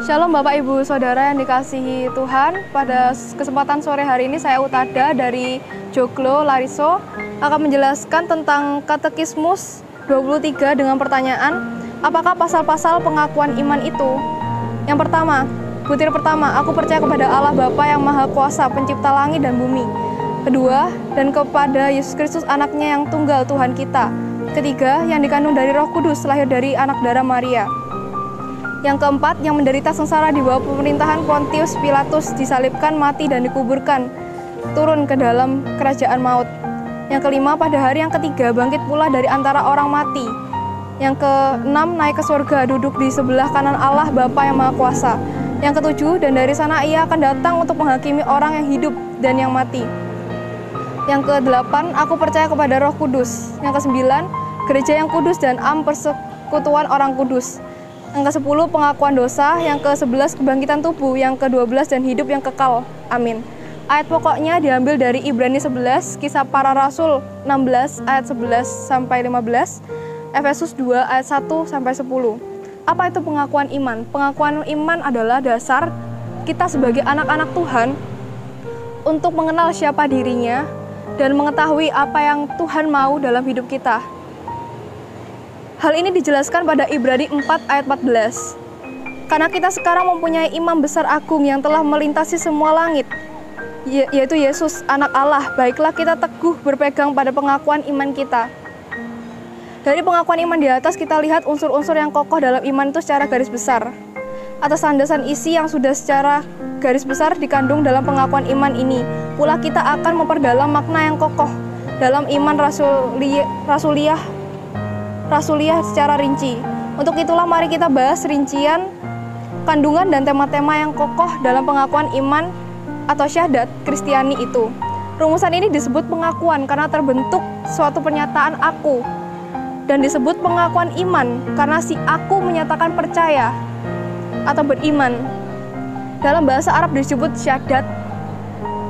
Shalom Bapak Ibu Saudara yang dikasihi Tuhan. Pada kesempatan sore hari ini saya Utada dari Joglo, Lariso akan menjelaskan tentang Katekismus 23 dengan pertanyaan, apakah pasal-pasal pengakuan iman itu? Yang pertama, butir pertama, aku percaya kepada Allah Bapa yang Maha Kuasa, pencipta langit dan bumi. Kedua, dan kepada Yesus Kristus anaknya yang tunggal Tuhan kita. Ketiga, yang dikandung dari Roh Kudus, lahir dari anak darah Maria. Yang keempat, yang menderita sengsara di bawah pemerintahan Pontius Pilatus, disalibkan, mati, dan dikuburkan, turun ke dalam kerajaan maut. Yang kelima, pada hari yang ketiga, bangkit pula dari antara orang mati. Yang keenam, naik ke surga, duduk di sebelah kanan Allah Bapa yang Maha Kuasa. Yang ketujuh, dan dari sana ia akan datang untuk menghakimi orang yang hidup dan yang mati. Yang kedelapan, aku percaya kepada Roh Kudus. Yang kesembilan, gereja yang kudus dan persekutuan orang kudus. Yang ke-10 pengakuan dosa, yang ke-11 kebangkitan tubuh, yang ke-12 dan hidup yang kekal. Amin. Ayat pokoknya diambil dari Ibrani 11, Kisah Para Rasul 16 ayat 11 sampai 15, Efesus 2 ayat 1 sampai 10. Apa itu pengakuan iman? Pengakuan iman adalah dasar kita sebagai anak-anak Tuhan untuk mengenal siapa dirinya dan mengetahui apa yang Tuhan mau dalam hidup kita. Hal ini dijelaskan pada Ibrani 4 ayat 14. Karena kita sekarang mempunyai imam besar agung yang telah melintasi semua langit, yaitu Yesus, anak Allah. Baiklah kita teguh berpegang pada pengakuan iman kita. Dari pengakuan iman di atas kita lihat unsur-unsur yang kokoh dalam iman itu secara garis besar. Atas landasan isi yang sudah secara garis besar dikandung dalam pengakuan iman ini, pula kita akan memperdalam makna yang kokoh dalam iman rasuliah secara rinci. Untuk itulah mari kita bahas rincian kandungan dan tema-tema yang kokoh dalam pengakuan iman atau syahadat Kristiani itu. Rumusan ini disebut pengakuan karena terbentuk suatu pernyataan aku, dan disebut pengakuan iman karena si aku menyatakan percaya atau beriman. Dalam bahasa Arab disebut syahadat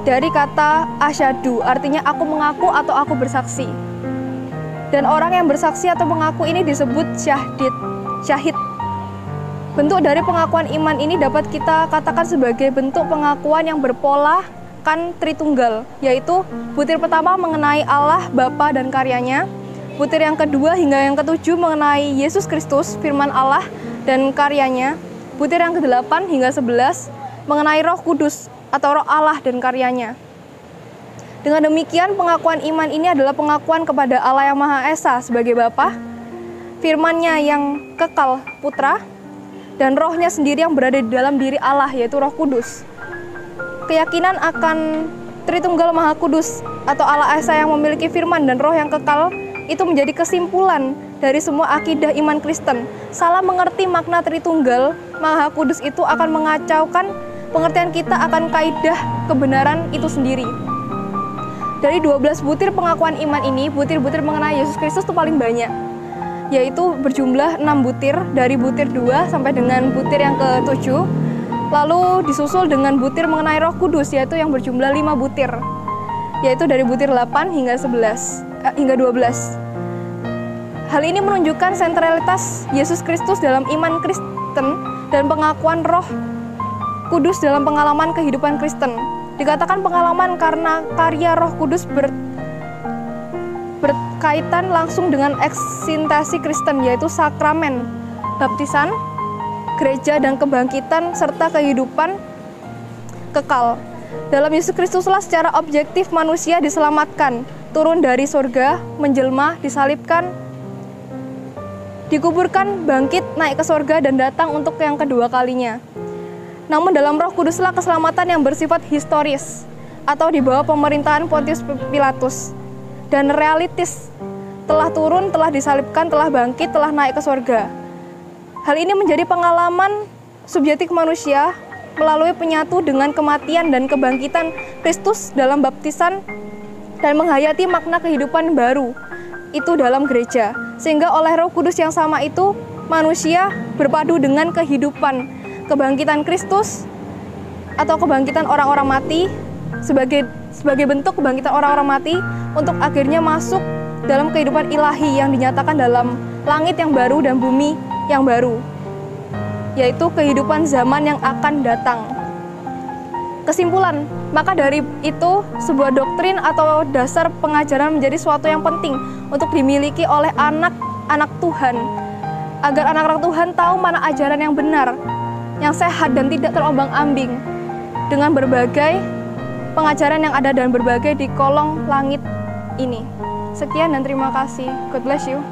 dari kata asyhadu, artinya aku mengaku atau aku bersaksi. Dan orang yang bersaksi atau mengaku ini disebut syahid. Bentuk dari pengakuan iman ini dapat kita katakan sebagai bentuk pengakuan yang berpola kan Tritunggal, yaitu butir pertama mengenai Allah Bapa dan karyanya, butir yang kedua hingga yang ketujuh mengenai Yesus Kristus, firman Allah dan karyanya, butir yang ke-8 hingga 11 mengenai Roh Kudus atau Roh Allah dan karyanya. Dengan demikian, pengakuan iman ini adalah pengakuan kepada Allah yang Maha Esa sebagai Bapa, firman-Nya yang kekal Putra, dan Roh-Nya sendiri yang berada di dalam diri Allah, yaitu Roh Kudus. Keyakinan akan Tritunggal Maha Kudus atau Allah Esa yang memiliki firman dan Roh yang kekal itu menjadi kesimpulan dari semua akidah iman Kristen. Salah mengerti makna Tritunggal Maha Kudus itu akan mengacaukan pengertian kita akan kaidah kebenaran itu sendiri. Dari 12 butir pengakuan iman ini, butir-butir mengenai Yesus Kristus itu paling banyak, yaitu berjumlah 6 butir, dari butir 2 sampai dengan butir yang ke-7, lalu disusul dengan butir mengenai Roh Kudus, yaitu yang berjumlah 5 butir, yaitu dari butir 8 hingga 12. Hal ini menunjukkan sentralitas Yesus Kristus dalam iman Kristen dan pengakuan Roh Kudus dalam pengalaman kehidupan Kristen. Dikatakan pengalaman karena karya Roh Kudus berkaitan langsung dengan eksintesi Kristen, yaitu sakramen, baptisan, gereja, dan kebangkitan, serta kehidupan kekal. Dalam Yesus Kristuslah secara objektif manusia diselamatkan, turun dari surga, menjelma, disalibkan, dikuburkan, bangkit, naik ke surga, dan datang untuk yang kedua kalinya. Namun dalam Roh Kuduslah keselamatan yang bersifat historis atau di bawah pemerintahan Pontius Pilatus dan realitis, telah turun, telah disalibkan, telah bangkit, telah naik ke surga. Hal ini menjadi pengalaman subjektif manusia melalui penyatu dengan kematian dan kebangkitan Kristus dalam baptisan dan menghayati makna kehidupan baru itu dalam gereja, sehingga oleh Roh Kudus yang sama itu manusia berpadu dengan kehidupan kebangkitan Kristus atau kebangkitan orang-orang mati sebagai bentuk kebangkitan orang-orang mati untuk akhirnya masuk dalam kehidupan ilahi yang dinyatakan dalam langit yang baru dan bumi yang baru. yaitu kehidupan zaman yang akan datang. Kesimpulan, maka dari itu sebuah doktrin atau dasar pengajaran menjadi suatu yang penting untuk dimiliki oleh anak-anak Tuhan, agar anak-anak Tuhan tahu mana ajaran yang benar, yang sehat dan tidak terombang-ambing dengan berbagai pengajaran yang ada dan berbagai di kolong langit ini. Sekian dan terima kasih. God bless you.